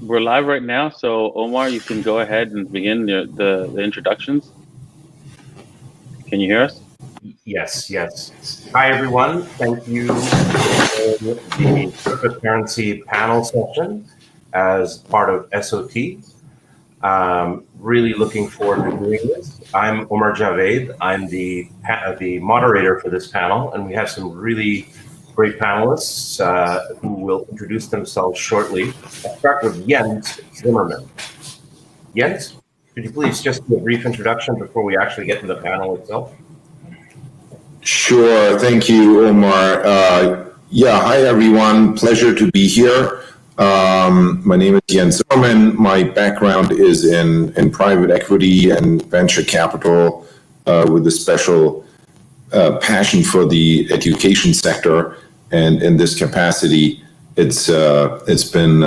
We're live right now, so Omar, you can go ahead and begin the introductions. Can you hear us? Yes. Hi, everyone. Thank you for the cryptocurrency panel session as part of SOT. Really looking forward to doing this. I'm Omar Javaid. I'm the moderator for this panel, and we have some really great panelists who will introduce themselves shortly. I'll start with Jens Zimmermann. Jens, could you please just do a brief introduction before we actually get to the panel itself? Sure. Thank you, Omar. Hi, everyone. Pleasure to be here. My name is Jens Zimmermann. My background is in private equity and venture capital with a special passion for the education sector. And in this capacity, it's been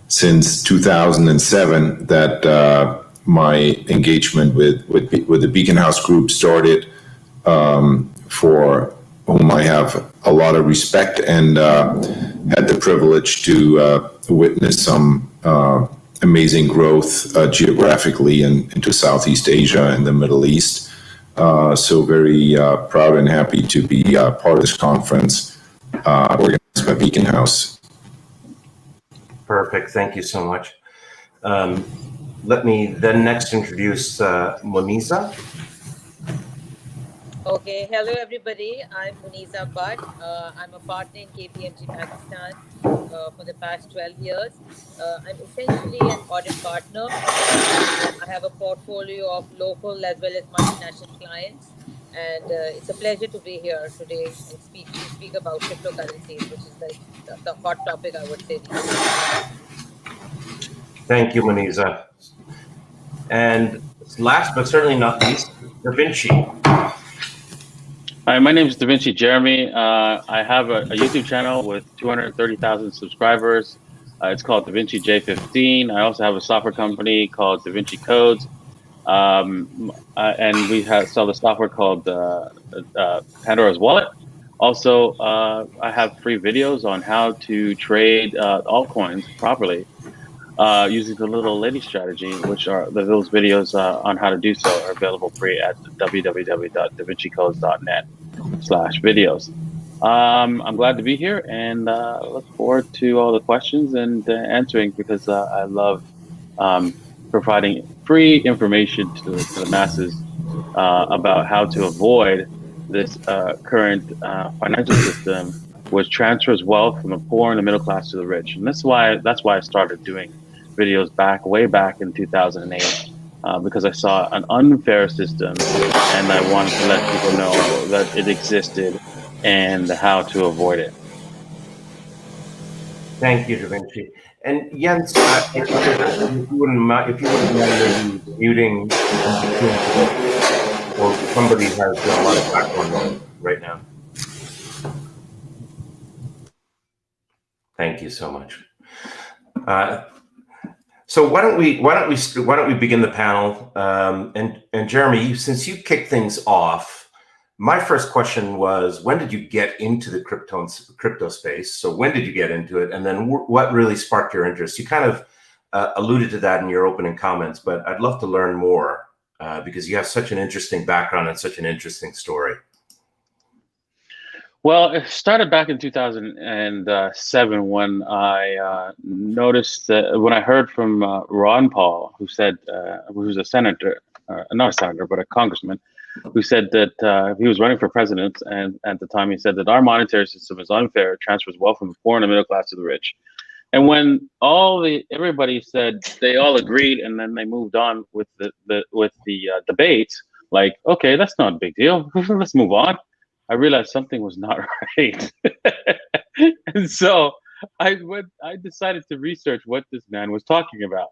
since 2007 that my engagement with the Beacon House Group started, for whom I have a lot of respect, and had the privilege to witness some amazing growth geographically into Southeast Asia and the Middle East. So very proud and happy to be part of this conference organized by Beacon House. Perfect. Thank you so much. Let me then next introduce Moneeza. Okay, hello everybody. I'm Moneeza Butt. I'm a partner in KPMG Pakistan for the past 12 years. I'm essentially an audit partner. I have a portfolio of local as well as multinational clients, and it's a pleasure to be here today and speak about cryptocurrencies, which is the hot topic, I would say. Thank you, Moneeza. And last but certainly not least, Davinci. Hi, my name is Davinci Jeremie. I have a YouTube channel with 230,000 subscribers. It's called Davinci J15. I also have a software company called Davinci Codes. And we sell the software called Pandora's Wallet. Also, I have free videos on how to trade altcoins properly using the little lady strategy, which are those videos on how to do so are available free at www.davincicodes.net/videos. I'm glad to be here and look forward to all the questions and answering, because I love providing free information to the masses about how to avoid this current financial system, which transfers wealth from the poor and the middle class to the rich. And that's why I started doing videos way back in 2008, because I saw an unfair system and I wanted to let people know that it existed and how to avoid it. Thank you, Davinci. And Jens, if you wouldn't mind muting, or somebody has a lot of background noise right now. Thank you so much. So why don't we begin the panel? And Jeremie, since you kicked things off, my first question was, when did you get into the crypto space? So when did you get into it, and then what really sparked your interest? You kind of alluded to that in your opening comments, but I'd love to learn more because you have such an interesting background and such an interesting story. Well, it started back in 2007 when I noticed that, when I heard from Ron Paul, who said, who's a senator, not a senator, but a congressman, who said that he was running for president, and at the time he said that our monetary system is unfair, it transfers wealth from the poor and the middle class to the rich. And when everybody said, they all agreed, and then they moved on with the debate, like, okay, that's not a big deal, let's move on. I realized something was not right. And so I decided to research what this man was talking about.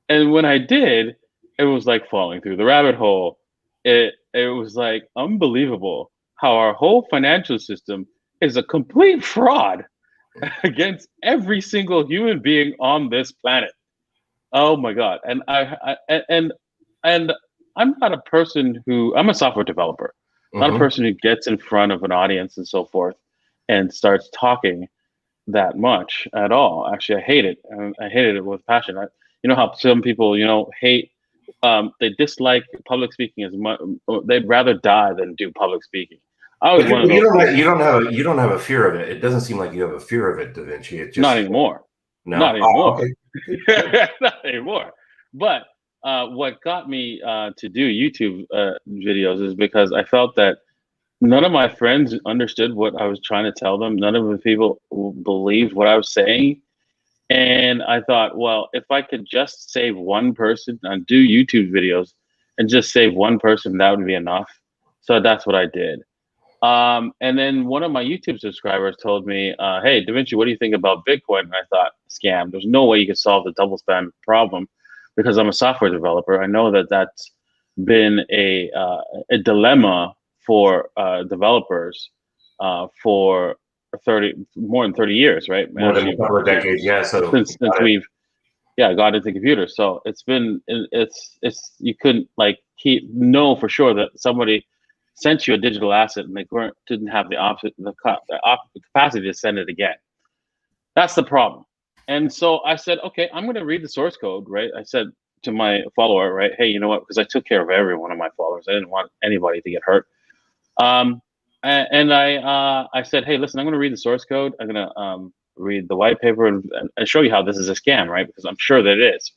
And when I did, it was like falling through the rabbit hole. It was like unbelievable how our whole financial system is a complete fraud against every single human being on this planet. Oh my god! And I'm not a person who I'm a software developer, not a Mm-hmm. person who gets in front of an audience and so forth and starts talking that much at all. Actually, I hate it. I hated it with passion. You know how some people, hate. They dislike public speaking as much. They'd rather die than do public speaking. I was But one of you those don't people. you don't have a fear of it. It doesn't seem like you have a fear of it, Davinci. It Not just anymore. Not no. Oh, anymore. okay. Good. Not anymore. But what got me to do YouTube videos is because I felt that none of my friends understood what I was trying to tell them. None of the people believed what I was saying. And I thought, well, if I could just save one person and do YouTube videos and just save one person, that would be enough. So that's what I did. And then one of my YouTube subscribers told me, hey, Davinci, what do you think about Bitcoin? And I thought, scam. There's no way you could solve the double spend problem because I'm a software developer. I know that that's been a dilemma for developers for more than 30 years, right? More than a couple of decades, yeah. So Since we've got into computers. So it's you couldn't like know for sure that somebody sent you a digital asset and they didn't have the capacity to send it again. That's the problem. And so I said, okay, I'm going to read the source code, right? I said to my follower, right, hey, you know what? Because I took care of every one of my followers. I didn't want anybody to get hurt. Um, and I said, hey, listen, I'm going to read the source code. I'm going to read the white paper and show you how this is a scam, right? Because I'm sure that it is.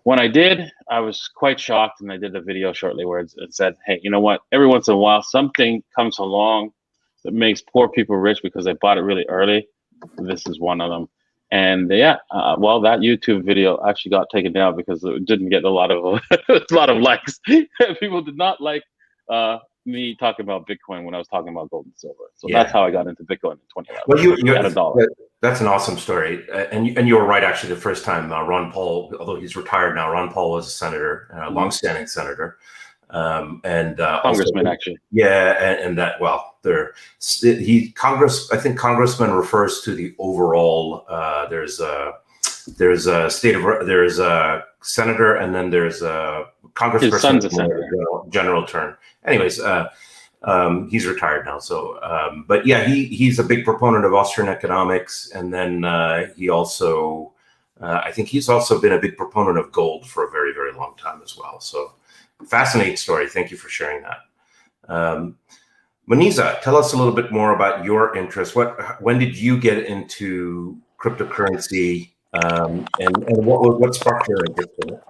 When I did, I was quite shocked, and I did a video shortly where it said, hey, you know what? Every once in a while, something comes along that makes poor people rich because they bought it really early. This is one of them. And well, that YouTube video actually got taken down because it didn't get a lot of a lot of likes. People did not like me talking about Bitcoin when I was talking about gold and silver. So that's how I got into Bitcoin in 2011 well, at $1. that's an awesome story, and you were right. Actually, the first time Ron Paul, although he's retired now, Ron Paul was a senator, longstanding senator, and Congressman also, actually. Yeah, and that Congress. I think congressman refers to the overall. There's a senator, and then there's a congressperson. His son's a senator. General term. Anyways, he's retired now. So, but yeah, he's a big proponent of Austrian economics, and then he also, I think he's also been a big proponent of gold for a very, very long time as well. So, fascinating story. Thank you for sharing that. Moneeza, tell us a little bit more about your interest. When did you get into cryptocurrency, and what sparked your interest in it?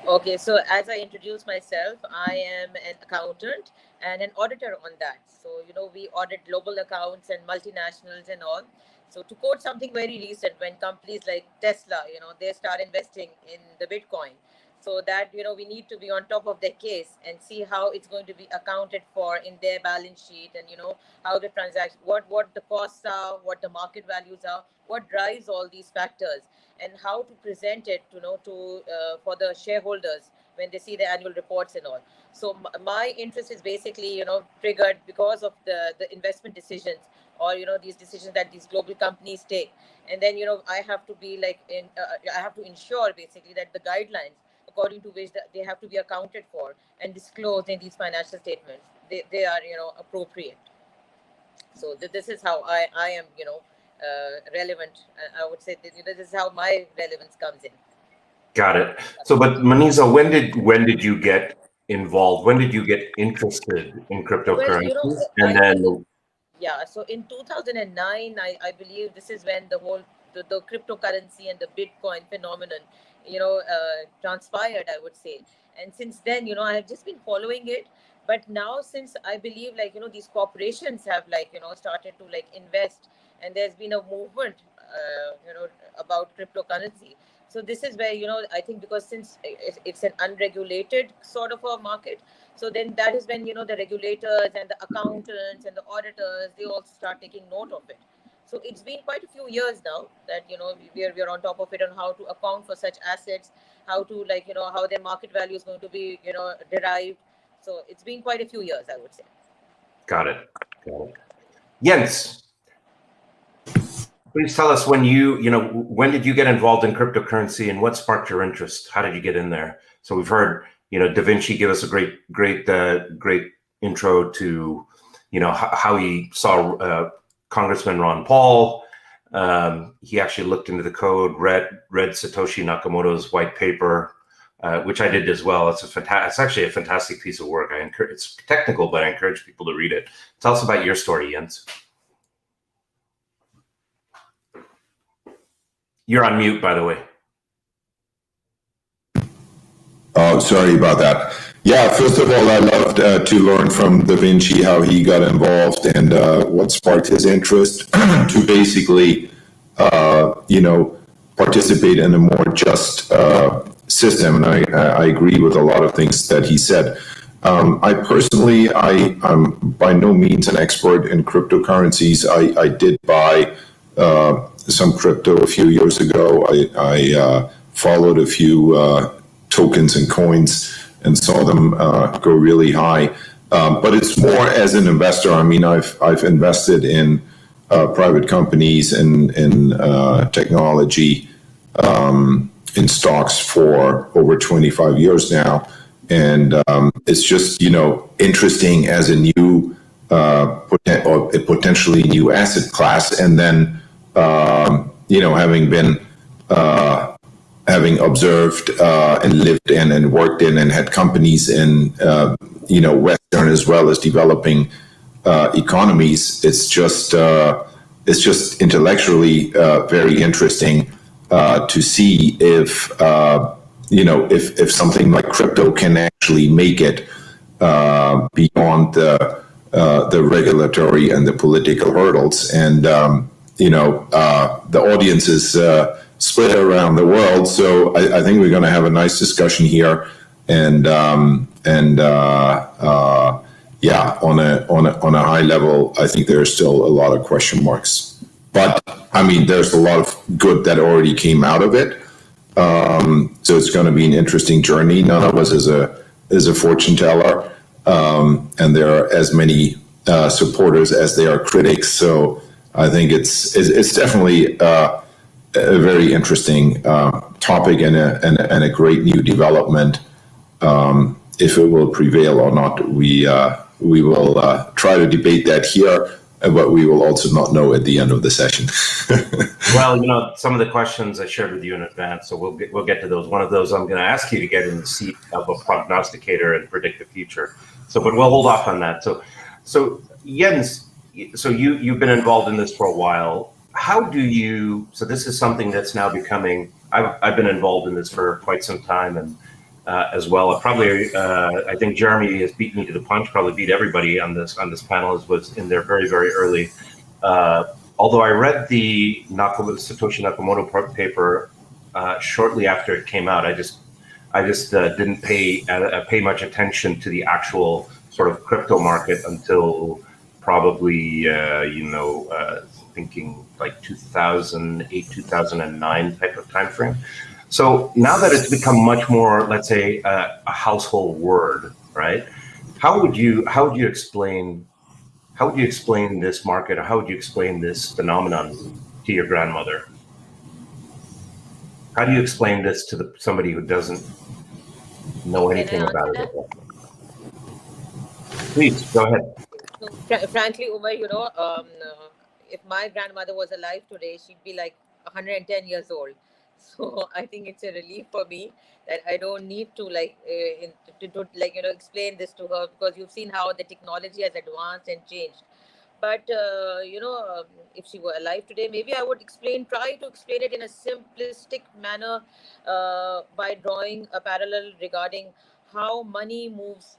Okay, so as I introduce myself, I am an accountant and an auditor on that. So, we audit global accounts and multinationals and all. So, to quote something very recent, when companies like Tesla, they start investing in the Bitcoin, so that, we need to be on top of their case and see how it's going to be accounted for in their balance sheet, and, how the transaction, what the costs are, what the market values are, what drives all these factors, and how to present it, for the shareholders when they see the annual reports and all. So my interest is basically, triggered because of the investment decisions, or these decisions that these global companies take. And then I have to be like I have to ensure basically that the guidelines according to which they have to be accounted for and disclosed in these financial statements, they are appropriate. So this is how I am relevant. I would say that, this is how my relevance comes in. Got it. So, but Moneeza, when did you get involved? When did you get interested in cryptocurrencies? So in 2009, I believe this is when the whole the cryptocurrency and the Bitcoin phenomenon, transpired, I would say. And since then, I have just been following it. But now, since I believe, like, these corporations have, like, started to, like, invest, and there's been a movement, about cryptocurrency. So this is where, I think, because since it's an unregulated sort of a market, so then that is when, the regulators and the accountants and the auditors, they all start taking note of it. So it's been quite a few years now that, we're on top of it on how to account for such assets, how to how their market value is going to be, derived. So it's been quite a few years, I would say. Got it. Jens, please tell us when when did you get involved in cryptocurrency and what sparked your interest? How did you get in there? So we've heard, Davinci give us a great intro to, how he saw Congressman Ron Paul. He actually looked into the code, read Satoshi Nakamoto's white paper, which I did as well. It's actually a fantastic piece of work. It's technical, but I encourage people to read it. Tell us about your story, Jens. You're on mute, by the way. Oh, sorry about that. Yeah, first of all, I loved to learn from Davinci how he got involved and what sparked his interest to basically, participate in a more just system. And I agree with a lot of things that he said. I'm by no means an expert in cryptocurrencies. I did buy some crypto a few years ago. I followed a few tokens and coins and saw them go really high. But it's more as an investor. I mean, I've invested in private companies in technology, in stocks for over 25 years now. And it's just, interesting as a new, or a potentially new asset class. And then, having observed and lived in and worked in and had companies in, Western as well as developing economies, it's just intellectually very interesting to see if something like crypto can actually make it beyond the regulatory and the political hurdles. And the audience is split around the world, so I think we're going to have a nice discussion here. And yeah, on a high level, I think there's still a lot of question marks. But I mean, there's a lot of good that already came out of it. So it's going to be an interesting journey. None of us is a fortune teller, and there are as many supporters as there are critics. So I think it's definitely a very interesting topic and a great new development. If it will prevail or not, we will try to debate that here, but we will also not know at the end of the session. Well, some of the questions I shared with you in advance, so we'll get to those. One of those, I'm going to ask you to get in the seat of a prognosticator and predict the future. So, but we'll hold off on that. So Jens, so you've been involved in this for a while. So this is something that's now becoming, I've been involved in this for quite some time, and as well, I think Jeremie has beat me to the punch, probably beat everybody on this panel, was in there very, very early. Although I read the Satoshi Nakamoto paper shortly after it came out, I just didn't pay much attention to the actual sort of crypto market until probably thinking like 2008, 2009 type of time frame. So now that it's become much more, let's say, a household word, right? How would you explain this market, or how would you explain this phenomenon to your grandmother? How do you explain this to somebody who doesn't know anything about it? Please go ahead. So, frankly, Omar, if my grandmother was alive today, she'd be like 110 years old. So I think it's a relief for me that I don't need to explain this to her, because you've seen how the technology has advanced and changed. But if she were alive today, maybe I would try to explain it in a simplistic manner by drawing a parallel regarding how money moves,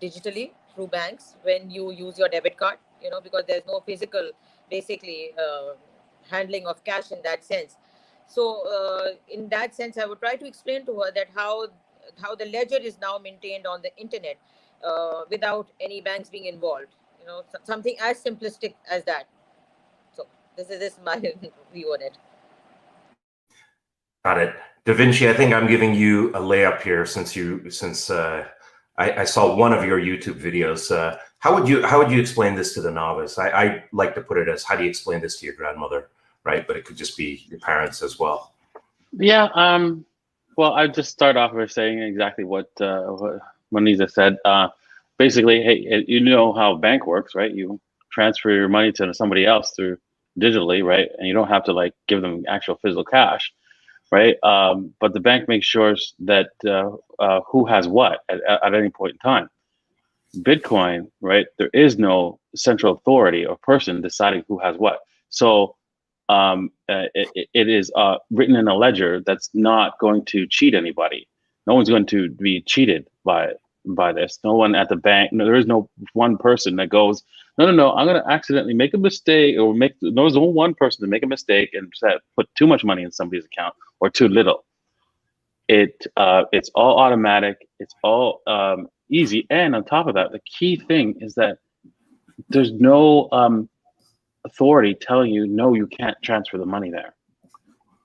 digitally through banks when you use your debit card, because there's no physical, basically, handling of cash in that sense. So in that sense, I would try to explain to her that how the ledger is now maintained on the internet without any banks being involved. Something as simplistic as that. So This is my view on it. Got it. Davinci, I think I'm giving you a layup here since I saw one of your YouTube videos. How would you explain this to the novice? I like to put it as, how do you explain this to your grandmother, right? But it could just be your parents as well. Yeah. Well, I just start off by saying exactly what Moneeza said. Basically, hey, you know how a bank works, right? You transfer your money to somebody else through digitally, right? And you don't have to like give them actual physical cash, right? But the bank makes sure that who has what at any point in time. Bitcoin, right? There is no central authority or person deciding who has what. So it is written in a ledger that's not going to cheat anybody. No one's going to be cheated by this. No one at the bank. No, there is no one person that goes, no, I'm going to accidentally make a mistake, or there's only one person to make a mistake and put too much money in somebody's account or too little. It's all automatic. It's all easy. And on top of that, the key thing is that there's no authority telling you, no, you can't transfer the money there.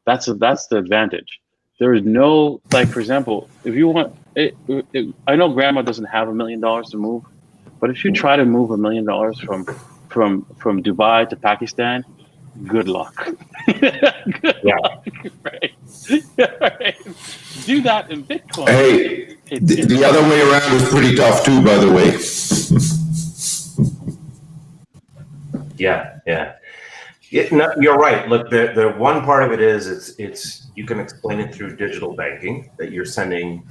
That's the advantage. There is no, like, for example, if you want, I know grandma doesn't have $1 million to move, but if you try to move $1 million from Dubai to Pakistan, good luck. Good luck, right? Right? Do that in Bitcoin. Hey, the other way around is pretty tough too, by the way. Yeah. No, you're right. Look, the one part of it is it's you can explain it through digital banking, that you're sending.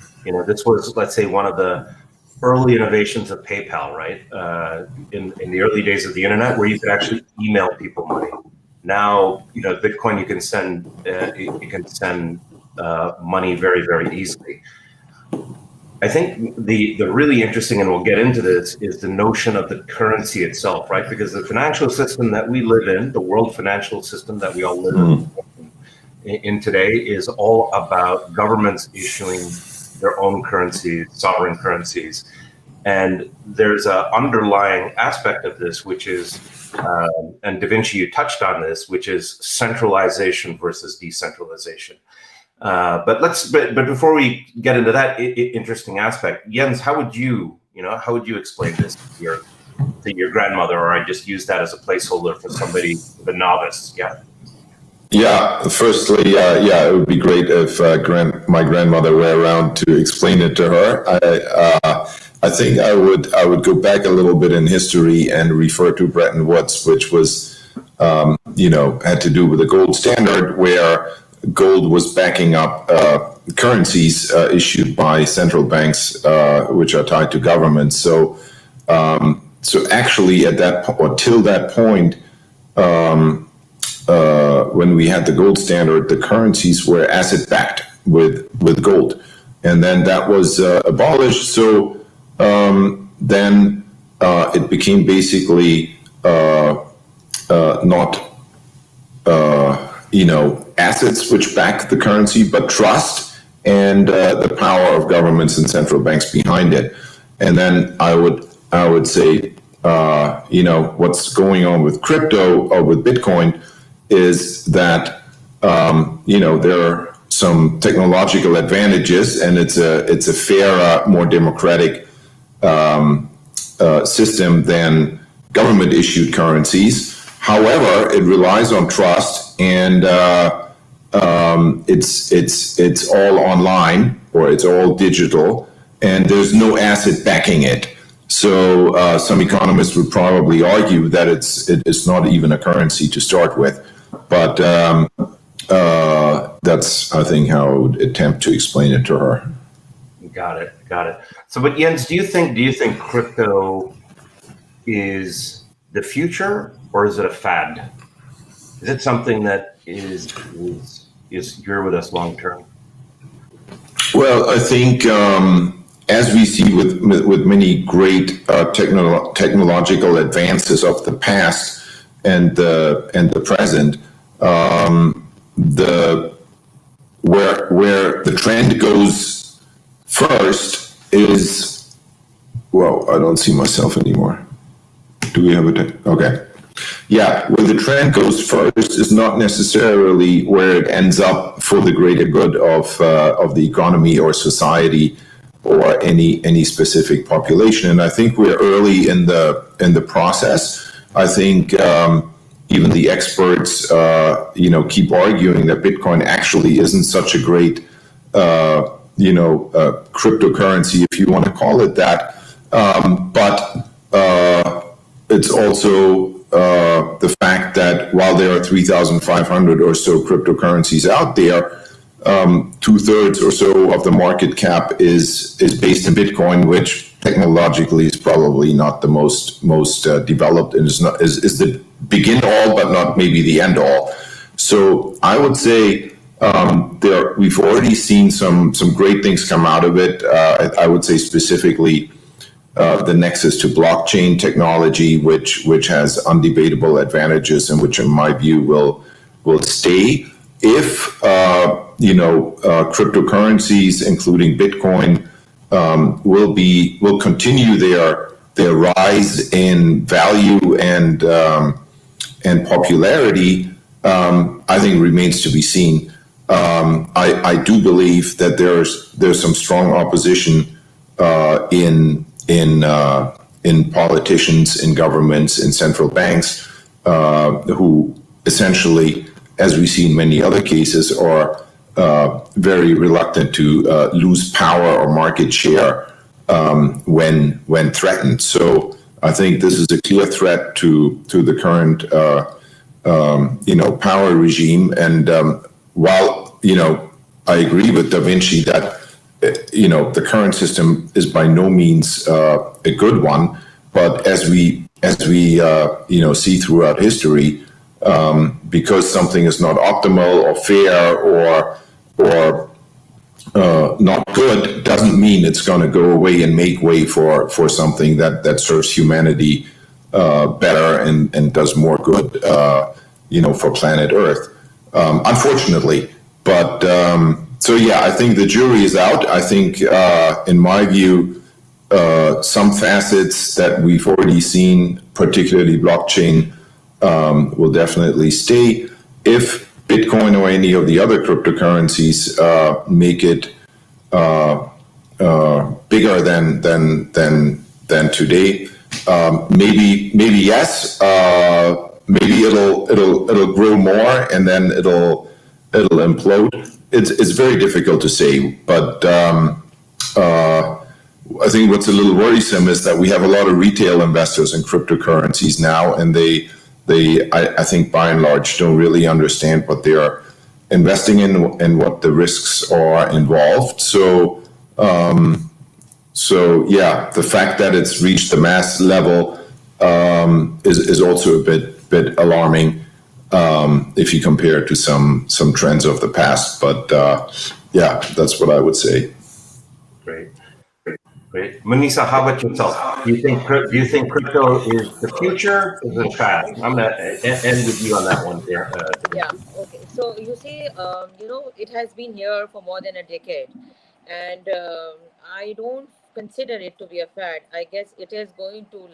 This was, let's say, one of the early innovations of PayPal, right? In the early days of the internet, where you could actually email people money. Now, Bitcoin, you can send money very, very easily. I think the really interesting, and we'll get into this, is the notion of the currency itself, right? Because the financial system that we live in, the world financial system that we all live in today, is all about governments issuing their own currencies, sovereign currencies. And there's an underlying aspect of this, which is, and Davinci, you touched on this, which is centralization versus decentralization. But before we get into that interesting aspect, Jens, how would you explain this to your grandmother, or I just use that as a placeholder for somebody, the novice? Yeah. Yeah. Firstly, it would be great if my grandmother were around to explain it to her. I think I would go back a little bit in history and refer to Bretton Woods, which was had to do with the gold standard, where gold was backing up currencies issued by central banks, which are tied to governments. So actually, till that point, when we had the gold standard, the currencies were asset backed with gold, and then that was abolished. So then it became basically not assets which back the currency, but trust and the power of governments and central banks behind it. And then I would say, what's going on with crypto or with Bitcoin is that there are some technological advantages, and it's a fairer, more democratic system than government issued currencies. However, it relies on trust, and it's all online, or it's all digital, and there's no asset backing it. So some economists would probably argue that it's not even a currency to start with, but that's, I think, how I would attempt to explain it to her. Got it. So, but Jens, do you think crypto is the future, or is it a fad? Is it something that is here with us long term? Well, I think as we see with many great technological advances of the past and the present, where the trend goes first is, well, I don't see myself anymore. Do we have okay. yeah, where the trend goes first is not necessarily where it ends up for the greater good of the economy or society or any specific population. And I think we're early in the process. I think even the experts, keep arguing that Bitcoin actually isn't such a great, cryptocurrency, if you want to call it that. But it's also the fact that while there are 3,500 or so cryptocurrencies out there, 2/3 or so of the market cap is based in Bitcoin, which technologically is probably not the most developed, and is the begin all, but not maybe the end all. So I would say we've already seen some great things come out of it. I would say specifically the nexus to blockchain technology, which has undebatable advantages and which, in my view, will stay if cryptocurrencies, including Bitcoin, will continue their rise in value and popularity. I think remains to be seen. I do believe that there's some strong opposition in politicians, in governments, in central banks, who essentially, as we see in many other cases, are very reluctant to lose power or market share when threatened. So I think this is a clear threat to the current power regime. And while I agree with Davinci that the current system is by no means a good one, but as we see throughout history, because something is not optimal or fair or not good, doesn't mean it's going to go away and make way for something that serves humanity better and does more good, for planet Earth. Unfortunately, but so yeah, I think the jury is out. I think, in my view, some facets that we've already seen, particularly blockchain, will definitely stay. If Bitcoin or any of the other cryptocurrencies make it bigger than today, maybe yes. Maybe it'll grow more and then it'll implode. It's very difficult to say, but I think what's a little worrisome is that we have a lot of retail investors in cryptocurrencies now, and I think by and large don't really understand what they are investing in and what the risks are involved. So yeah, the fact that it's reached the mass level is also a bit alarming if you compare it to some trends of the past. But yeah, that's what I would say. Great. Moneeza, how about yourself? Do you think crypto is the future? Is it fast? I'm going to end with you on that one here. Yeah. Okay. So you see, it has been here for more than a decade, and I don't consider it to be a fad. I guess it is going to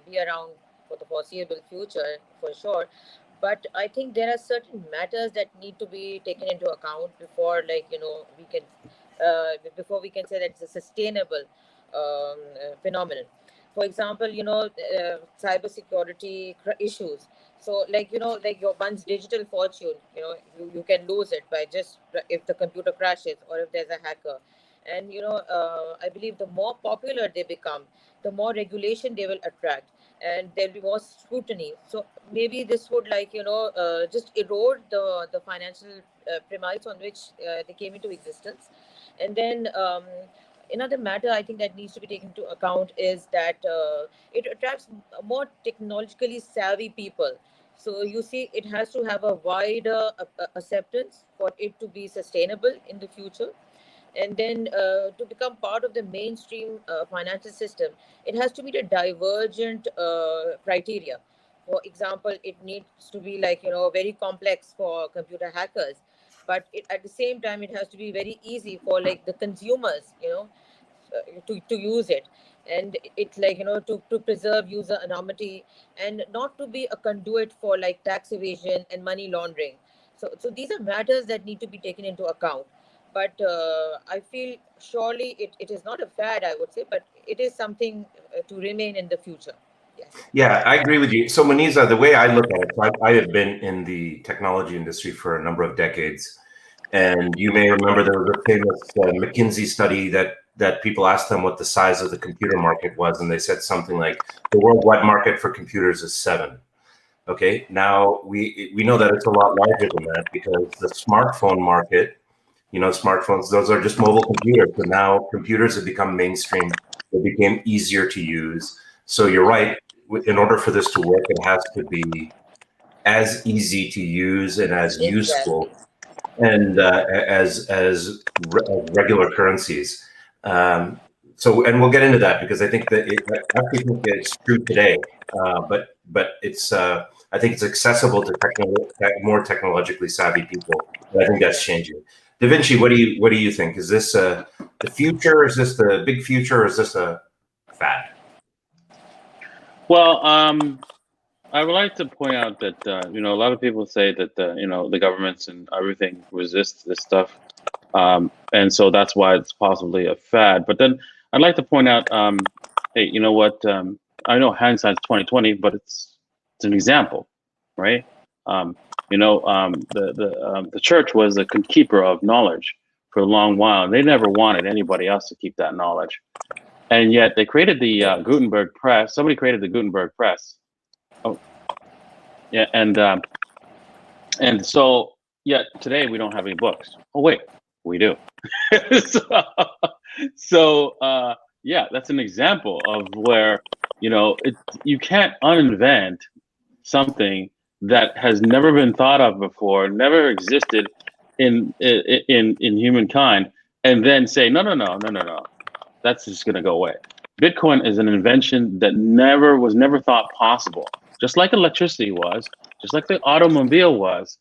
be around for the foreseeable future for sure. But I think there are certain matters that need to be taken into account before we can before we can say that it's a sustainable phenomenon. For example, cybersecurity issues. So, like your one's digital fortune, you can lose it by just if the computer crashes or if there's a hacker. And I believe the more popular they become, the more regulation they will attract, and there'll be more scrutiny. So maybe this would just erode the financial premise on which they came into existence. And then another matter I think that needs to be taken into account is that it attracts more technologically savvy people. So you see, it has to have a wider acceptance for it to be sustainable in the future. And then to become part of the mainstream financial system, it has to meet a divergent criteria. For example, it needs to be very complex for computer hackers, but at the same time it has to be very easy for the consumers. to use it, and it's like, to preserve user anonymity and not to be a conduit for like tax evasion and money laundering. So these are matters that need to be taken into account. But I feel surely it is not a fad, I would say, but it is something to remain in the future. Yes. Yeah, I agree with you. So, Moneeza, the way I look at it, so I have been in the technology industry for a number of decades, and you may remember there was a famous McKinsey study that people asked them what the size of the computer market was, and they said something like the worldwide market for computers is 7. Okay, now we know that it's a lot larger than that because the smartphone market, smartphones, those are just mobile computers. So now computers have become mainstream. They became easier to use. So you're right. In order for this to work, it has to be as easy to use and as useful and as regular currencies. And we'll get into that because I think that I actually think it's true today, but it's I think it's accessible to more technologically savvy people. And I think that's changing. Davinci, what do you think? Is this the future? Is this the big future? Or is this a fad? Well, I would like to point out that a lot of people say that the governments and everything resist this stuff, and so that's why it's possibly a fad. But then I'd like to point out, hey, you know what? I know hindsight's 2020, but it's an example, right? The church was a keeper of knowledge for a long while, and they never wanted anybody else to keep that knowledge. And yet they created the Gutenberg press. Somebody created the Gutenberg press. Oh, yeah, and so yet today we don't have any books. Oh wait, we do. Yeah, that's an example of where you can't uninvent something that has never been thought of before, never existed in humankind, and then say no, that's just going to go away. Bitcoin is an invention that was never thought possible, just like electricity was, just like the automobile was,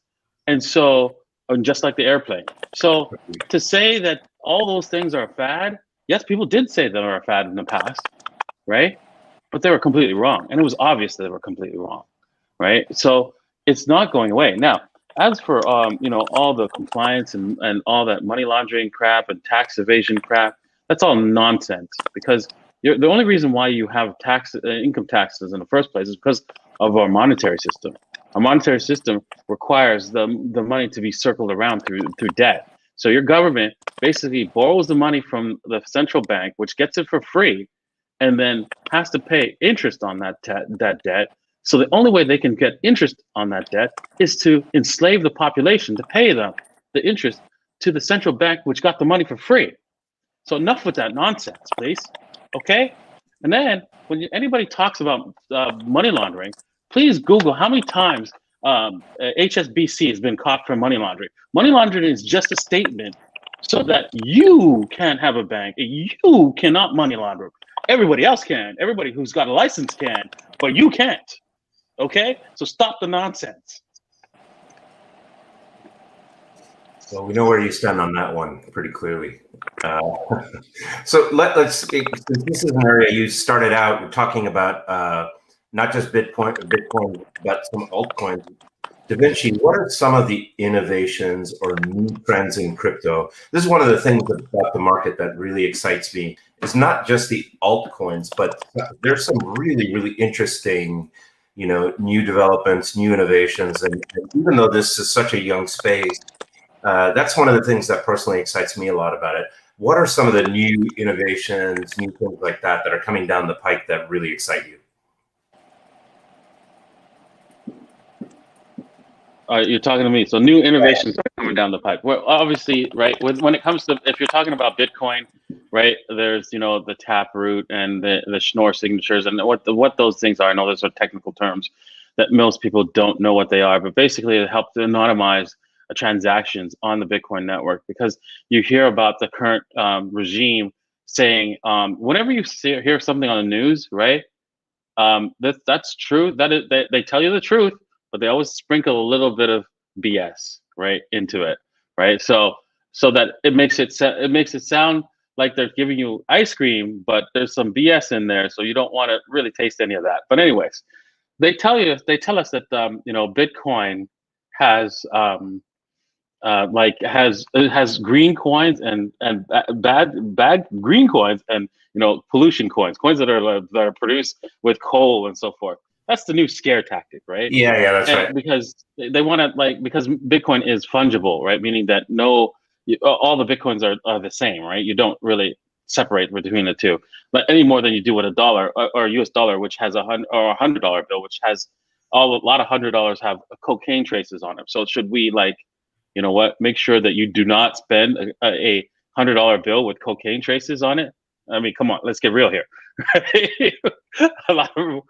and just like the airplane. So to say that all those things are a fad, yes, people did say that are a fad in the past, right? But they were completely wrong, and it was obvious that they were completely wrong, right? So it's not going away. Now, as for all the compliance and all that money laundering crap and tax evasion crap, that's all nonsense, because the only reason why you have income taxes in the first place is because of our monetary system. Our monetary system requires the money to be circled around through debt. So your government basically borrows the money from the central bank, which gets it for free, and then has to pay interest on that debt. So the only way they can get interest on that debt is to enslave the population to pay them the interest to the central bank, which got the money for free. So enough with that nonsense, please. Okay? And then when anybody talks about money laundering, please Google how many times HSBC has been caught for money laundering. Money laundering is just a statement so that you can't have a bank. You cannot money launder. Everybody else can. Everybody who's got a license can, but you can't. Okay? So stop the nonsense. Well, we know where you stand on that one pretty clearly. So let's speak, since this is an area you started out talking about, not just Bitcoin, but some altcoins. Davinci, what are some of the innovations or new trends in crypto? This is one of the things about the market that really excites me. It's not just the altcoins, but there's some really, really interesting, new developments, new innovations. And even though this is such a young space, that's one of the things that personally excites me a lot about it. What are some of the new innovations, new things like that are coming down the pike that really excite you? You're talking to me. So new innovations are coming down the pipe. Well, obviously, right, when it comes to, if you're talking about Bitcoin, right, there's, the Taproot and the Schnorr signatures and what those things are. I know those are technical terms that most people don't know what they are, but basically it helps to anonymize transactions on the Bitcoin network, because you hear about the current regime saying, whenever you hear something on the news, right, that's true. That is, they tell you the truth, but they always sprinkle a little bit of BS right into it, right? So that it makes it sound like they're giving you ice cream, but there's some BS in there, so you don't want to really taste any of that. But anyways, they tell us that Bitcoin has it has green coins and bad green coins and pollution coins that are produced with coal and so forth. That's the new scare tactic, right? Yeah, that's right. Because they want to because Bitcoin is fungible, right? Meaning that all the Bitcoins are the same, right? You don't really separate between the two, but any more than you do with a dollar or a US dollar, which has $100 bill, which has a lot of $100 have cocaine traces on it. So should we make sure that you do not spend a $100 bill with cocaine traces on it? I mean, come on, let's get real here. a lot of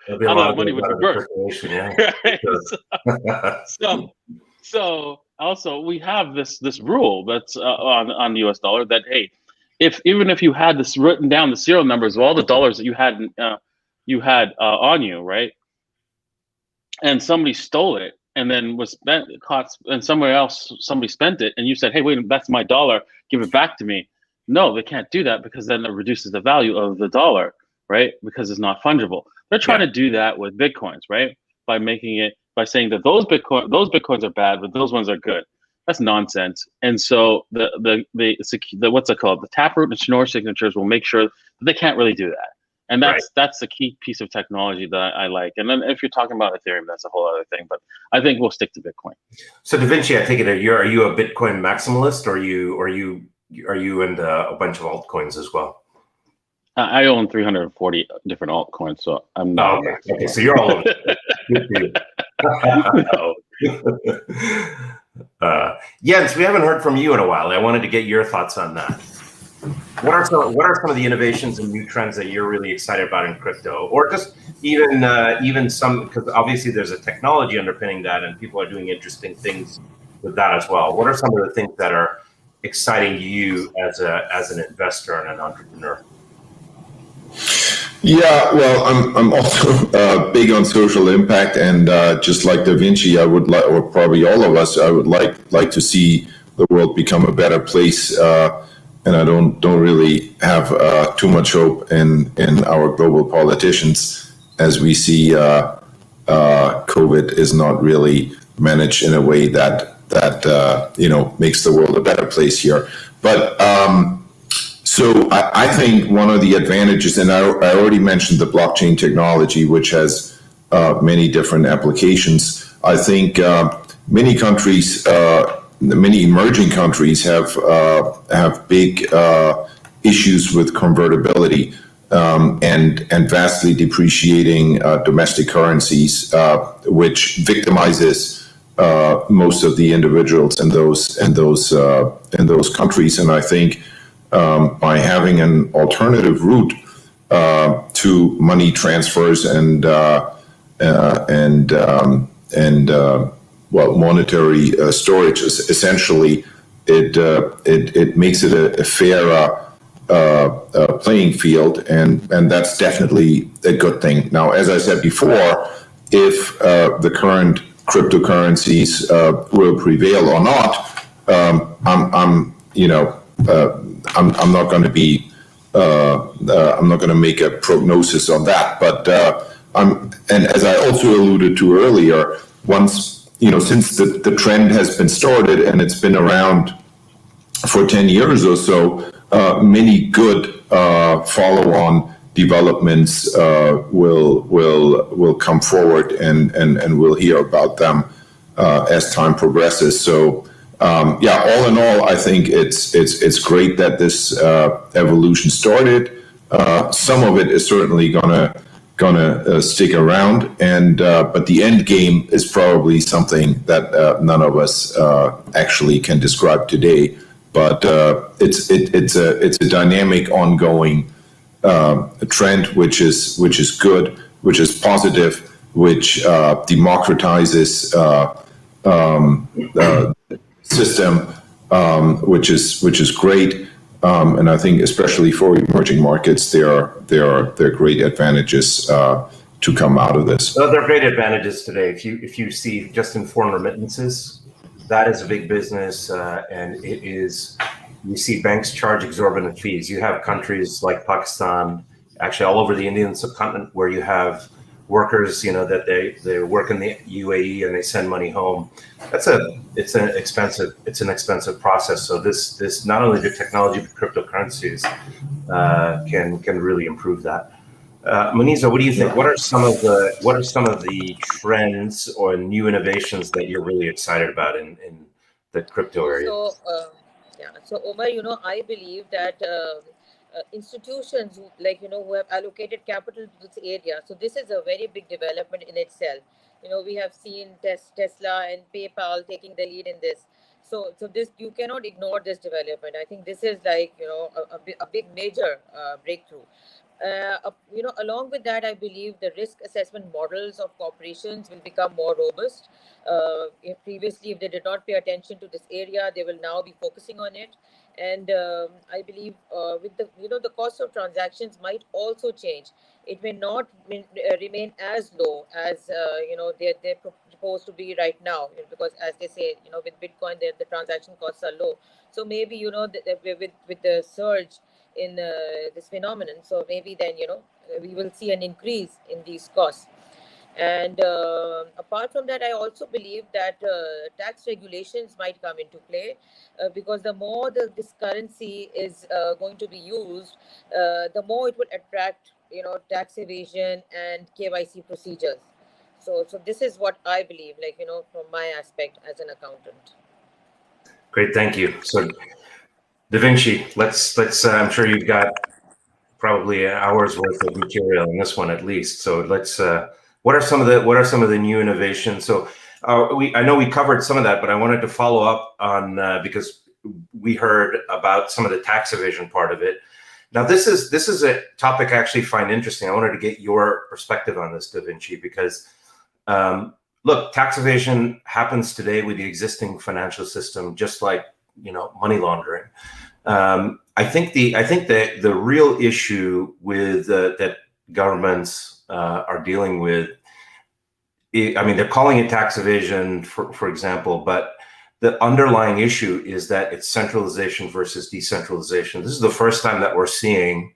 money would be burnt. Yeah. So also we have this rule that's on the US dollar that, hey, even if you had this written down, the serial numbers of all the dollars that you had on you, right, and somebody stole it and then was caught, and somewhere else somebody spent it, and you said, hey, wait, that's my dollar, give it back to me. No, they can't do that, because then it reduces the value of the dollar, right? Because it's not fungible. They're trying to do that with Bitcoins, right? By saying that those Bitcoins are bad, but those ones are good. That's nonsense. And so the what's it called? The Taproot and Schnorr signatures will make sure that they can't really do that. And that's the key piece of technology that I like. And then if you're talking about Ethereum, that's a whole other thing. But I think we'll stick to Bitcoin. So Davinci, I take it are you a Bitcoin maximalist, or are you into a bunch of altcoins as well? I own 340 different altcoins, so I'm not. Oh, okay, so you're all over it. No. Jens, we haven't heard from you in a while. I wanted to get your thoughts on that. What are some of the innovations and new trends that you're really excited about in crypto, or just even some, because obviously there's a technology underpinning that, and people are doing interesting things with that as well. What are some of the things that are exciting to you as an investor and an entrepreneur? Yeah, well, I'm also big on social impact, and just like Davinci, I would like, or probably all of us, I would like to see the world become a better place. And I don't really have too much hope in our global politicians, as we see COVID is not really managed in a way that makes the world a better place here. But so I think one of the advantages, and I already mentioned the blockchain technology, which has many different applications. I think many countries, many emerging countries have big issues with convertibility and vastly depreciating domestic currencies, which victimizes most of the individuals in those countries. And I think by having an alternative route to money transfers and monetary storage, essentially, it makes it a fairer playing field, and that's definitely a good thing. Now, as I said before, if the current cryptocurrencies will prevail or not, I'm not going to be I'm not going to make a prognosis on that. But and as I also alluded to earlier, once since the trend has been started and it's been around for 10 years or so, many good follow-on developments will come forward, and we'll hear about them as time progresses. So all in all, I think it's great that this evolution started. Some of it is certainly gonna stick around, but the end game is probably something that none of us actually can describe today. But it's a dynamic, ongoing trend, which is good, which is positive, which democratizes the system, which is great. And I think especially for emerging markets, there are great advantages to come out of this. Well, there are great advantages today. If you see just in foreign remittances, that is a big business, and it is you see banks charge exorbitant fees. You have countries like Pakistan, actually all over the Indian subcontinent, where you have workers, that they work in the UAE and they send money home. It's an expensive process. So this not only the technology but cryptocurrencies can really improve that. Moneeza, what do you think? What are some of the trends or new innovations that you're really excited about in the crypto area? So Omar, I believe that institutions who have allocated capital to this area. So this is a very big development in itself. We have seen Tesla and PayPal taking the lead in this. So this, you cannot ignore this development. I think this is a big major breakthrough. Along with that, I believe the risk assessment models of corporations will become more robust. If previously, if they did not pay attention to this area, they will now be focusing on it. And I believe with the cost of transactions might also change. It may not remain as low as they're supposed to be right now, because as they say, with Bitcoin, the transaction costs are low. So maybe with the surge in this phenomenon, so maybe then we will see an increase in these costs. And apart from that, I also believe that tax regulations might come into play, because the more this currency is going to be used, the more it will attract tax evasion and KYC procedures. So this is what I believe, from my aspect as an accountant. Great, thank you. So Davinci, let's I'm sure you've got probably an hour's worth of material in this one at least. So let's what are some of the new innovations? So I know we covered some of that, but I wanted to follow up on because we heard about some of the tax evasion part of it. Now this is a topic I actually find interesting. I wanted to get your perspective on this, Davinci, because look, tax evasion happens today with the existing financial system, just like money laundering. I think the real issue with that governments are dealing with, I mean, they're calling it tax evasion, for example, but the underlying issue is that it's centralization versus decentralization. This is the first time that we're seeing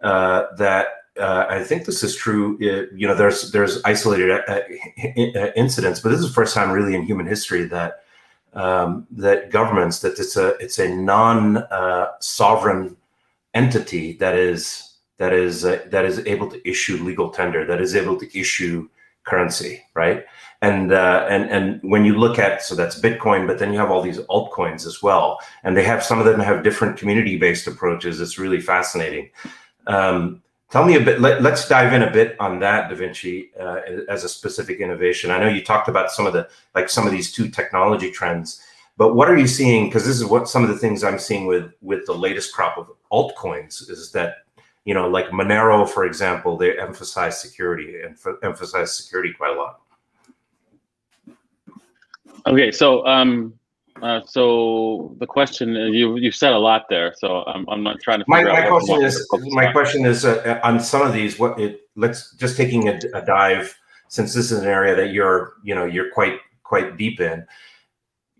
that. I think this is true. There's isolated incidents, but this is the first time really in human history that governments, that it's a non-sovereign entity that is able to issue legal tender, that is able to issue currency, right? And when you look at, so that's Bitcoin, but then you have all these altcoins as well, and some of them have different community-based approaches. It's really fascinating. Tell me a bit. Let's dive in a bit on that, Davinci, as a specific innovation. I know you talked about some of these two technology trends, but what are you seeing? Because this is what some of the things I'm seeing with the latest crop of altcoins is that, like Monero, for example, they emphasize security and emphasize security quite a lot. Okay, so so the question, you said a lot there, so I'm not trying to figure out. My question is on some of these. Let's just taking a dive, since this is an area that you're quite deep in.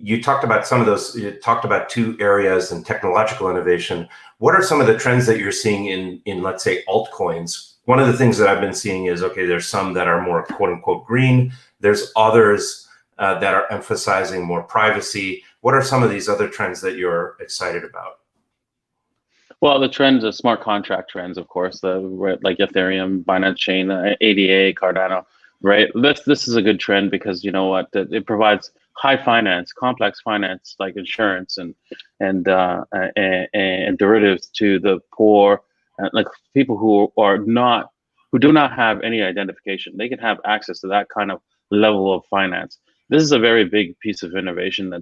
You talked about some of those. You talked about two areas in technological innovation. What are some of the trends that you're seeing in let's say altcoins? One of the things that I've been seeing is, okay, there's some that are more quote unquote green. There's others that are emphasizing more privacy. What are some of these other trends that you're excited about? Well, the trends are smart contract trends, of course, like Ethereum, Binance Chain, ADA, Cardano, right? This is a good trend because you know what? It provides high finance, complex finance like insurance and derivatives to the poor, like people who do not have any identification. They can have access to that kind of level of finance. This is a very big piece of innovation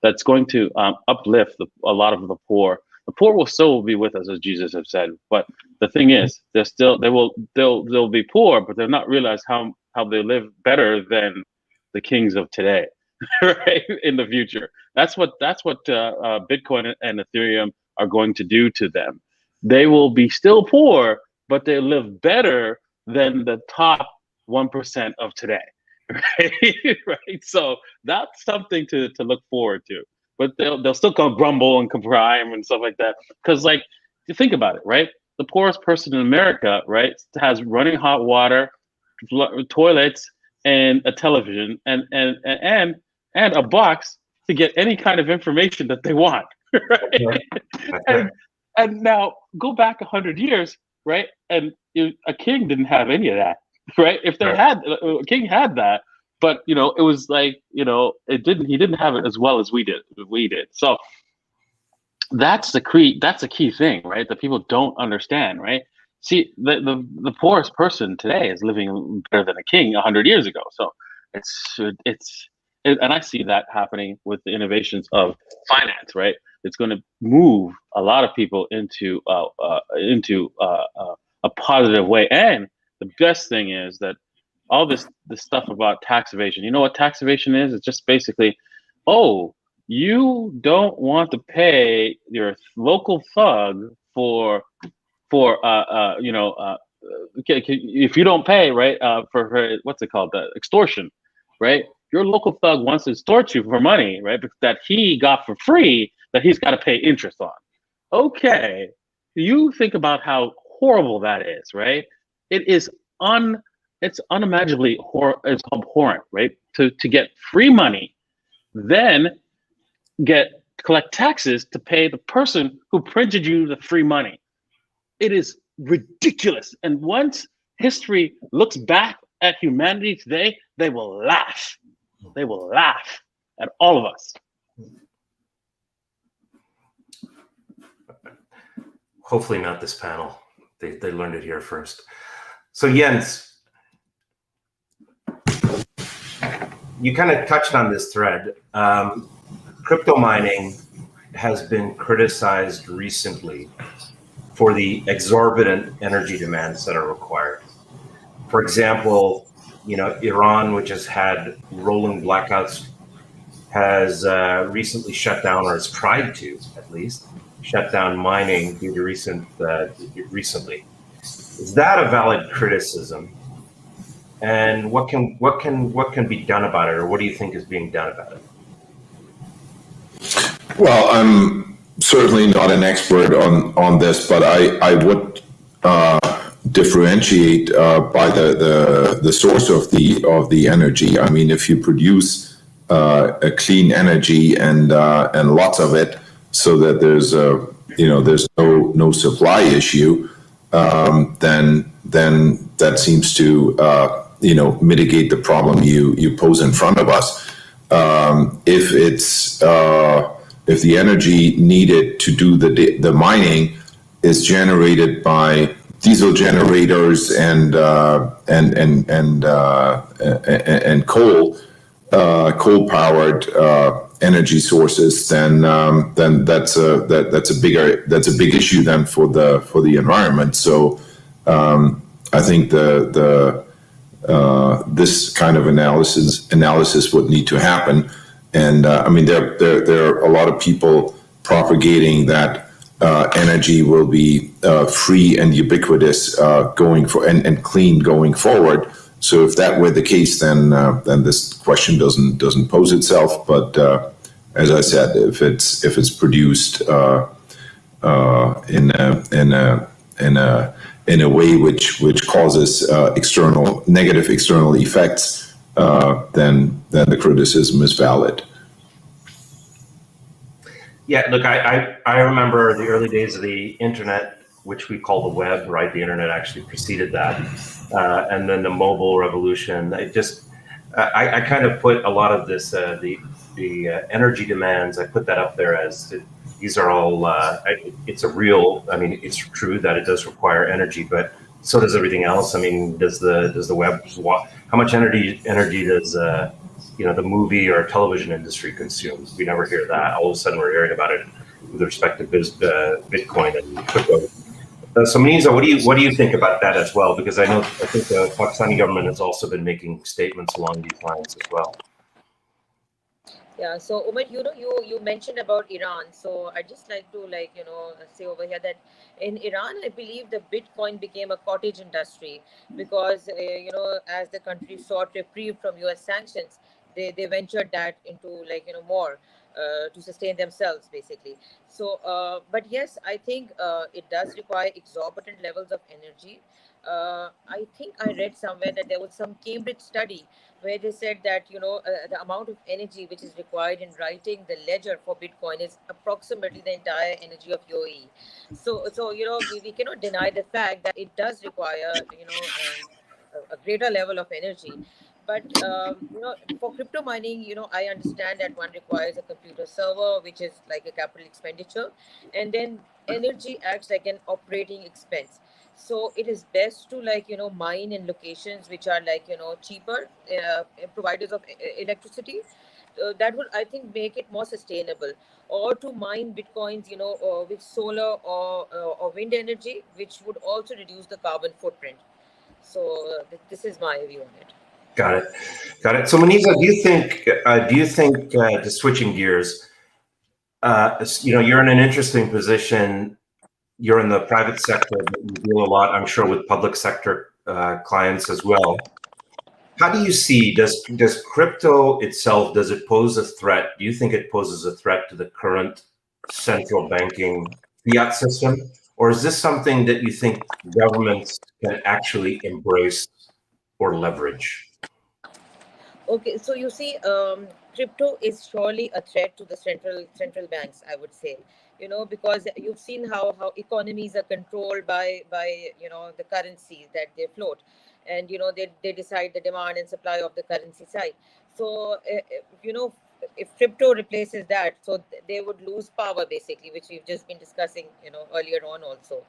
that's going to uplift a lot of the poor. The poor will still be with us, as Jesus have said. But the thing is, they'll be poor, but they'll not realize how they live better than the kings of today, right? In the future, that's what Bitcoin and Ethereum are going to do to them. They will be still poor, but they live better than the top 1% of today. Right, right. So that's something to look forward to. but they'll still come grumble and crime and stuff like that. Because like, you think about it, right? The poorest person in America, right, has running hot water, toilets, and a television, and a box to get any kind of information that they want, right? And now go back 100 years, right? And a king didn't have any of that, right? If they had, a king had that, but it was like, he didn't have it as well as we did. So that's the key thing, right? That people don't understand, right? See, the poorest person today is living better than a king 100 years ago. So and I see that happening with the innovations of finance, right? It's going to move a lot of people into a positive way. And the best thing is that all this stuff about tax evasion. You know what tax evasion is? It's just basically, oh, you don't want to pay your local thug for if you don't pay, right, for what's it called, the extortion, right? Your local thug wants to extort you for money, right, that he got for free, that he's got to pay interest on. Okay, you think about how horrible that is, right? It is it's unimaginably it's abhorrent, right? To get free money, then collect taxes to pay the person who printed you the free money. It is ridiculous. And once history looks back at humanity today, they will laugh. They will laugh at all of us. Hopefully not this panel. They learned it here first. So Jens, you kind of touched on this thread. Crypto mining has been criticized recently for the exorbitant energy demands that are required. For example, Iran, which has had rolling blackouts, has recently shut down, or has tried to, at least, shut down mining due to recently. Is that a valid criticism? And what can be done about it, or what do you think is being done about it? Well, I'm certainly not an expert on this, but I would differentiate by the source of the energy. I mean, if you produce a clean energy and lots of it, so that there's there's no supply issue, then that seems to mitigate the problem you pose in front of us. If the energy needed to do the mining is generated by diesel generators and coal powered energy sources, then that's a big issue then for the environment. So I think this kind of analysis would need to happen. And I mean, there are a lot of people propagating that energy will be free and ubiquitous and clean going forward. So if that were the case, then this question doesn't pose itself. But as I said, if it's produced in a way which causes negative external effects, then the criticism is valid. Yeah, look, I remember the early days of the internet, which we call the web, right? The internet actually preceded that, and then the mobile revolution. I kind of put a lot of this, the energy demands. I put that up there as these are all. It's a real. I mean, it's true that it does require energy, but so does everything else. I mean, does the web? How much energy does the movie or television industry consume? We never hear that. All of a sudden, we're hearing about it with respect to Bitcoin and crypto. So, Moneeza, what do you think about that as well? Because I think the Pakistani government has also been making statements along these lines as well. Yeah, so Omar, you mentioned about Iran. So I just like to say over here that in Iran, I believe the Bitcoin became a cottage industry because as the country sought reprieve from U.S. sanctions, they ventured that into more. to sustain themselves, basically. So, but yes, I think it does require exorbitant levels of energy. I think I read somewhere that there was some Cambridge study where they said that the amount of energy which is required in writing the ledger for Bitcoin is approximately the entire energy of UAE. So we cannot deny the fact that it does require a greater level of energy. But for crypto mining, I understand that one requires a computer server, which is like a capital expenditure, and then energy acts like an operating expense. So it is best to mine in locations which are cheaper providers of electricity. That would, I think, make it more sustainable. Or to mine bitcoins, with solar or wind energy, which would also reduce the carbon footprint. So this is my view on it. Got it. Got it. So Moneeza, do you think just switching gears, you're in an interesting position. You're in the private sector, but you deal a lot, I'm sure, with public sector clients as well. How do you see, does crypto itself, does it pose a threat? Do you think it poses a threat to the current central banking fiat system? Or is this something that you think governments can actually embrace or leverage? Okay, so you see, crypto is surely a threat to the central banks, I would say. Because you've seen how economies are controlled by the currencies that they float, and they decide the demand and supply of the currency side. So if crypto replaces that, so they would lose power, basically, which we've just been discussing earlier on also.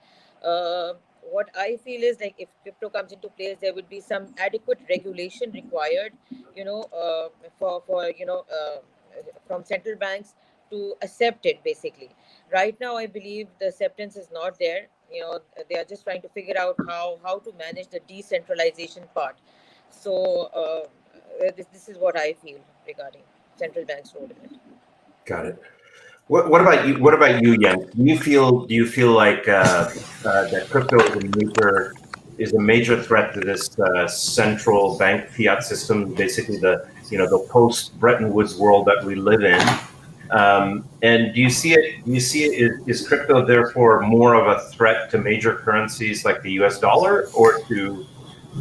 Uh, what I feel is, like, if crypto comes into place, there would be some adequate regulation required, for from central banks to accept it, basically. Right now, I believe the acceptance is not there. They are just trying to figure out how to manage the decentralization part. So this is what I feel regarding central bank's role in it. Got it. What about you? What about you, Jens? Do you feel like that crypto is a major threat to this central bank fiat system, basically the post Bretton Woods world that we live in? And do you see it? Is crypto therefore more of a threat to major currencies like the U.S. dollar, or to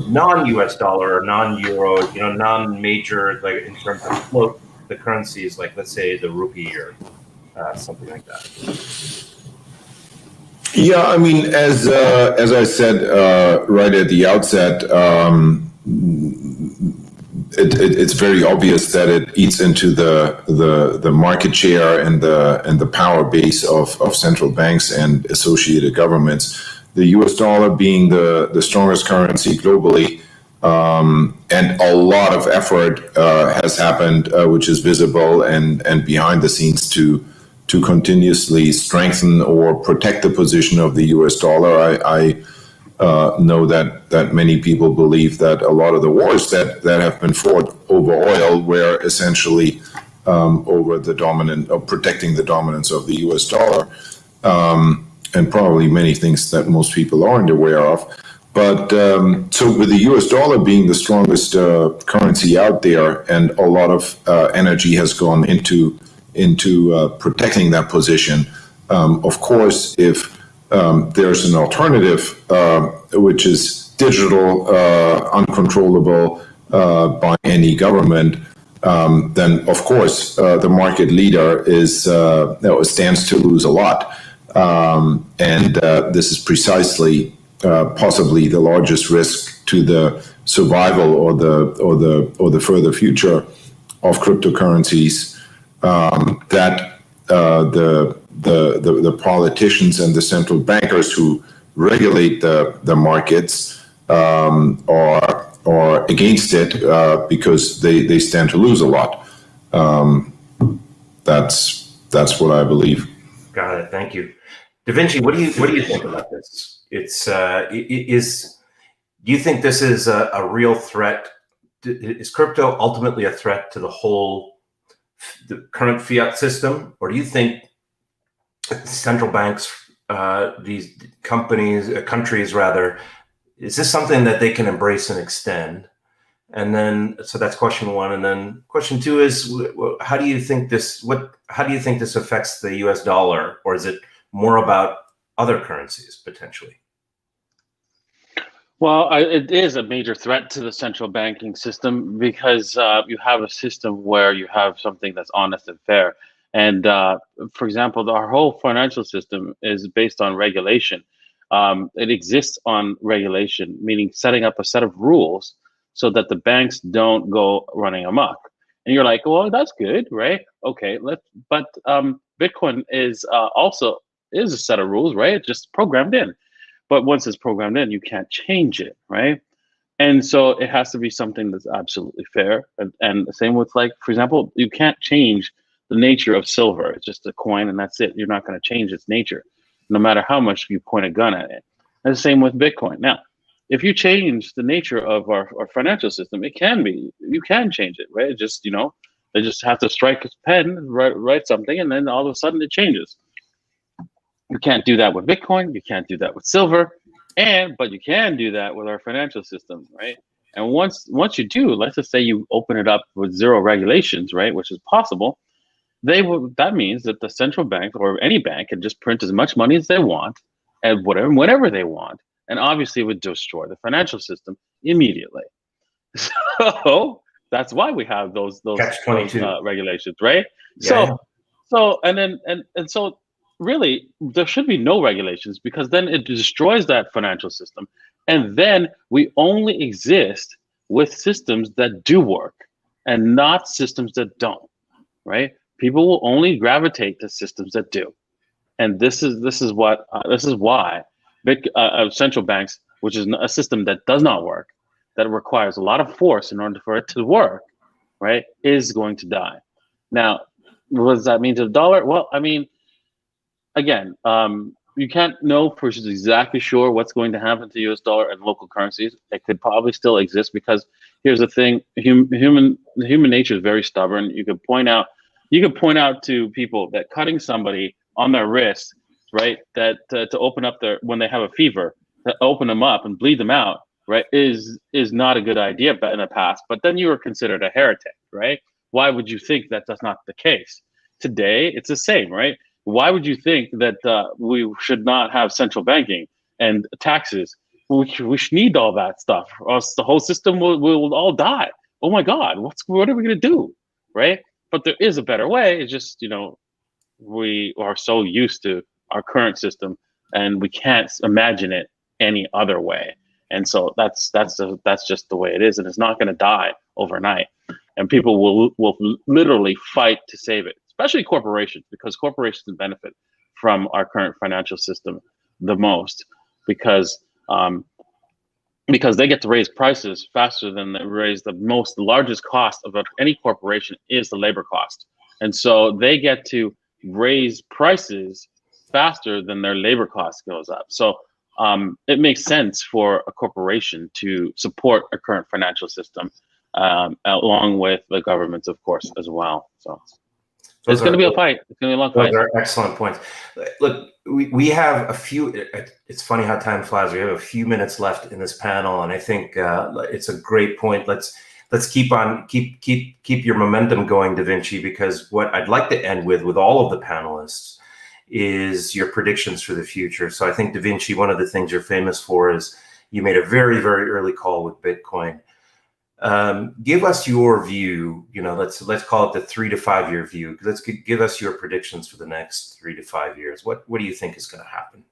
non-U.S. dollar or non-euro, non-major, like in terms of float, the currencies like, let's say, the rupee or something like that? Yeah, I mean, as I said right at the outset, it's very obvious that it eats into the market share and the power base of central banks and associated governments. The U.S. dollar being the strongest currency globally, and a lot of effort has happened, which is visible and behind the scenes to continuously strengthen or protect the position of the U.S. dollar. I know that many people believe that a lot of the wars that have been fought over oil were essentially over protecting the dominance of the U.S. dollar, and probably many things that most people aren't aware of. But so with the U.S. dollar being the strongest currency out there, and a lot of energy has gone into protecting that position. Of course, if there's an alternative, which is digital, uncontrollable by any government, then of course the market leader stands to lose a lot. And this is precisely possibly the largest risk to the survival or the further future of cryptocurrencies, that the politicians and the central bankers who regulate the markets are against it, because they stand to lose a lot. That's what I believe. Got it. Thank you, Davinci. What do you think about this? Do you think this is a real threat? Is crypto ultimately a threat to the current fiat system, or do you think central banks, these countries rather, is this something that they can embrace and extend? And then, so that's question one. And then question two is, how do you think this affects the US dollar, or is it more about other currencies potentially? Well, it is a major threat to the central banking system because you have a system where you have something that's honest and fair. And for example, our whole financial system is based on regulation. It exists on regulation, meaning setting up a set of rules so that the banks don't go running amok. And you're like, well, that's good, right? Okay, but Bitcoin is also is a set of rules, right? It's just programmed in. But once it's programmed in, you can't change it, right? And so it has to be something that's absolutely fair. And the same with, like, for example, you can't change the nature of silver. It's just a coin and that's it. You're not going to change its nature, no matter how much you point a gun at it. And the same with Bitcoin. Now, if you change the nature of our financial system, you can change it, right? It just, they just have to strike a pen, write something, and then all of a sudden it changes. You can't do that with Bitcoin. You can't do that with silver, but you can do that with our financial system, right? And once you do, let's just say you open it up with zero regulations, right, which is possible, that means that the central bank or any bank can just print as much money as they want and whatever they want, and obviously it would destroy the financial system immediately. So that's why we have those regulations, right? Yeah. So really, there should be no regulations, because then it destroys that financial system. And then we only exist with systems that do work and not systems that don't, right? People will only gravitate to systems that do. And this is why central banks, which is a system that does not work, that requires a lot of force in order for it to work, right, is going to die. Now, what does that mean to the dollar? Well, I mean, again, you can't know for exactly sure what's going to happen to US dollar and local currencies. It could probably still exist, because here's the thing: human nature is very stubborn. You could point out to people that cutting somebody on their wrist, right, that to open up when they have a fever, to open them up and bleed them out, right, is not a good idea in the past. But then you were considered a heretic, right? Why would you think that that's not the case? Today, it's the same, right? Why would you think that we should not have central banking and taxes? We should need all that stuff, or else the whole system will all die. Oh my God, what are we going to do, right? But there is a better way. It's just, we are so used to our current system, and we can't imagine it any other way. And so that's just the way it is, and it's not going to die overnight. And people will literally fight to save it, especially corporations, because corporations benefit from our current financial system the most, because they get to raise prices faster than they raise the largest cost of any corporation is the labor cost. And so they get to raise prices faster than their labor cost goes up. So it makes sense for a corporation to support a current financial system, along with the governments, of course, as well. So it's going to be a fight. It's going to be a long fight. Those are excellent points. Look, we have a few. It's funny how time flies. We have a few minutes left in this panel, and I think it's a great point. Let's keep your momentum going, Davinci, because what I'd like to end with all of the panelists is your predictions for the future. So I think, Davinci, one of the things you're famous for is you made a very, very early call with Bitcoin. Give us your view. Let's call it the 3 to 5 year view. Give us your predictions for the next 3 to 5 years. What do you think is going to happen?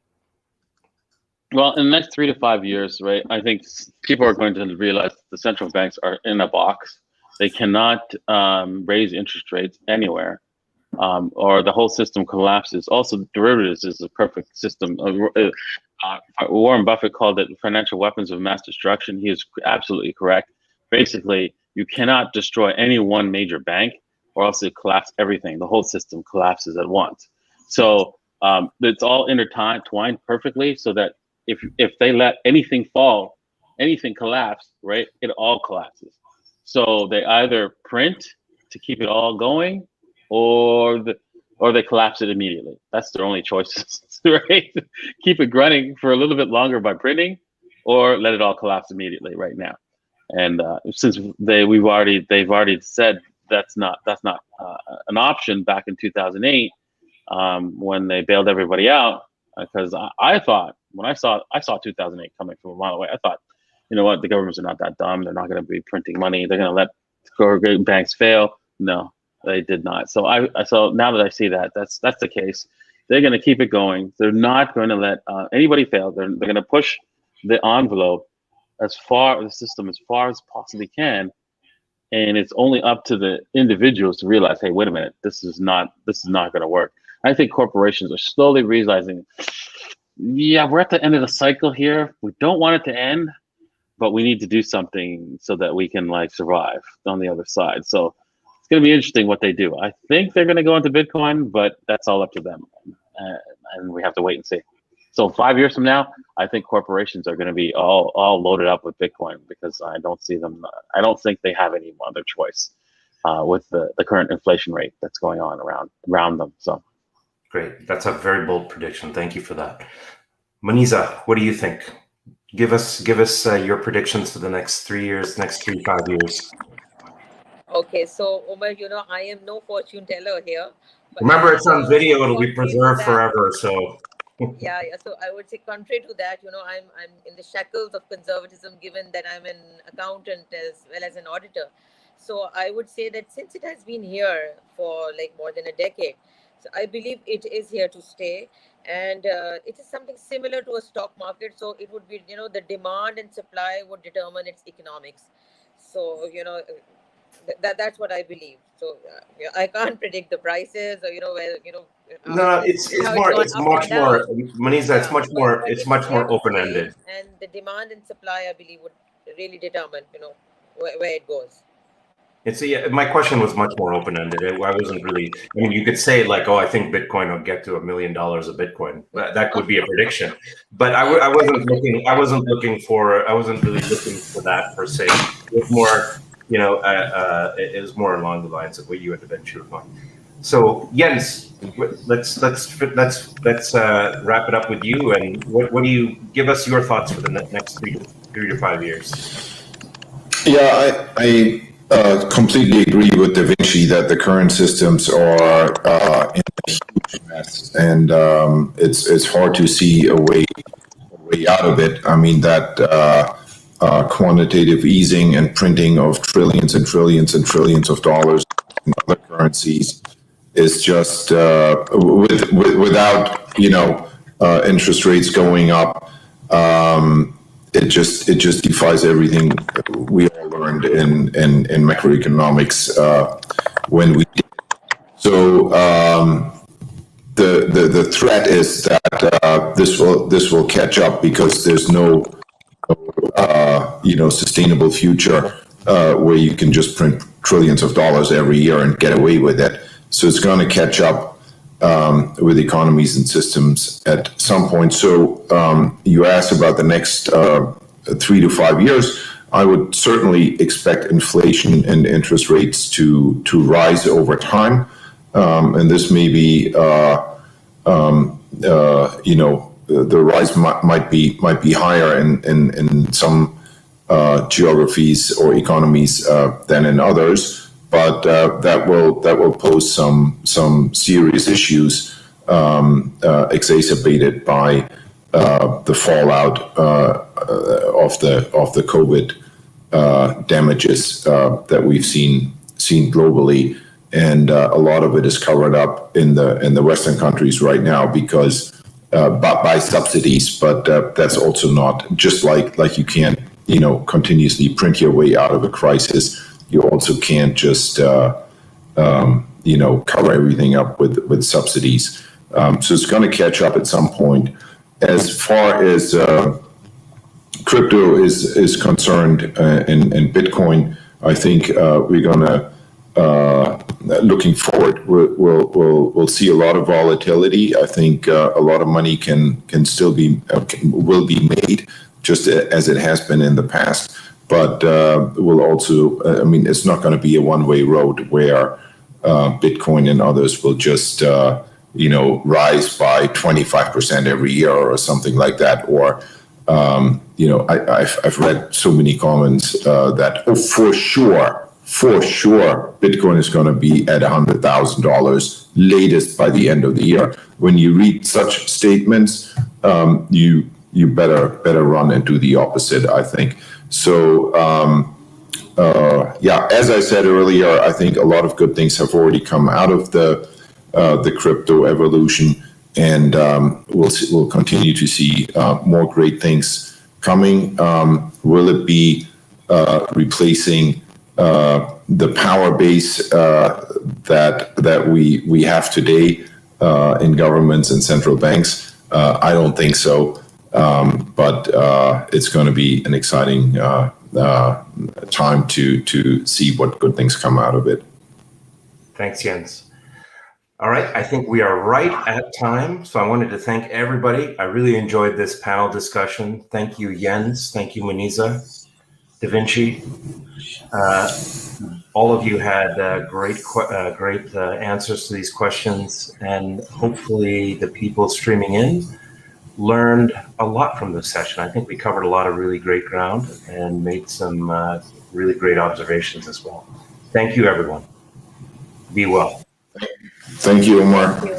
Well, in the next 3 to 5 years, right, I think people are going to realize the central banks are in a box. They cannot raise interest rates anywhere, or the whole system collapses. Also, derivatives is a perfect system. Warren Buffett called it financial weapons of mass destruction. He is absolutely correct. Basically, you cannot destroy any one major bank, or else it collapses everything. The whole system collapses at once. So it's all intertwined perfectly, so that if they let anything fall, anything collapse, right, it all collapses. So they either print to keep it all going, or they collapse it immediately. That's their only choices, right? Keep it running for a little bit longer by printing, or let it all collapse immediately right now. And since they've already said that's not an option back in 2008 when they bailed everybody out. Because I thought when I saw 2008 coming from a mile away, I thought, you know what, the governments are not that dumb. They're not going to be printing money. They're going to let corporate banks fail. No, they did not. So so now that I see that that's the case, they're going to keep it going. They're not going to let anybody fail. They're going to push the envelope the system as far as possibly can, and it's only up to the individuals to realize, hey, wait a minute, this is not going to work. I think corporations are slowly realizing, yeah, we're at the end of the cycle here. We don't want it to end, but we need to do something so that we can like survive on the other side. So it's going to be interesting what they do. I think they're going to go into Bitcoin, but that's all up to them, and we have to wait and see. So 5 years from now, I think corporations are going to be all loaded up with Bitcoin, because I don't see them. I don't think they have any other choice with the current inflation rate that's going on around them. So great. That's a very bold prediction. Thank you for that. Moneeza, what do you think? Give us your predictions for the next 3 years, next 3 to 5 years. Okay, so Omar, I am no fortune teller here. Remember, it's on video; it'll be preserved forever. So. Yeah. So I would say, contrary to that, I'm in the shackles of conservatism, given that I'm an accountant as well as an auditor. So I would say that since it has been here for like more than a decade, so I believe it is here to stay, and it is something similar to a stock market. So it would be, the demand and supply would determine its economics. So that's what I believe. So I can't predict the prices, or where No, it's much more. Moneeza, it's much more open ended. And the demand and supply, I believe, would really determine where it goes. My question was much more open ended. I wasn't really. I mean, you could say like, oh, I think Bitcoin will get to $1 million a Bitcoin. That could be a prediction. But I wasn't looking. I wasn't really looking for that per se. It was more. It was more along the lines of what you had eventually going. So Jens, let's wrap it up with you. And what do you give us your thoughts for the next 3 to 5 years? Yeah, I completely agree with Davinci that the current systems are in a huge mess, and it's hard to see a way out of it. I mean that. Quantitative easing and printing of trillions and trillions and trillions of dollars in other currencies is just without interest rates going up. It just defies everything we all learned in macroeconomics when we did. So the threat is that this will catch up, because there's no sustainable future where you can just print trillions of dollars every year and get away with it. So it's going to catch up with economies and systems at some point. So you asked about the next 3 to 5 years. I would certainly expect inflation and interest rates to rise over time, and this may be the rise might be higher in some geographies or economies than in others, but that will pose some serious issues exacerbated by the fallout of the COVID damages that we've seen globally, and a lot of it is covered up in the Western countries right now because. By subsidies, but that's also not just like you can't continuously print your way out of a crisis. You also can't just cover everything up with subsidies. So it's going to catch up at some point. As far as crypto is concerned and Bitcoin, I think we're going to. Looking forward, we'll see a lot of volatility. I think a lot of money will be made, just as it has been in the past. But will also, it's not going to be a one-way road where Bitcoin and others will just rise by 25% every year or something like that, or I've read so many comments that, oh, for sure, Bitcoin is going to be at $100,000 latest by the end of the year. When you read such statements, you better run and do the opposite, I think. So, as I said earlier, I think a lot of good things have already come out of the crypto evolution, and we'll continue to see more great things coming. Will it be replacing the power base that we have today in governments and central banks? I don't think so, but it's going to be an exciting time to see what good things come out of it. Thanks, Jens. All right, I think we are right at time, so I wanted to thank everybody. I really enjoyed this panel discussion. Thank you, Jens. Thank you, Moneeza, Davinci. All of you had great answers to these questions, and hopefully the people streaming in learned a lot from this session. I think we covered a lot of really great ground and made some really great observations as well. Thank you, everyone. Be well. Thank you, Omar. Thank you.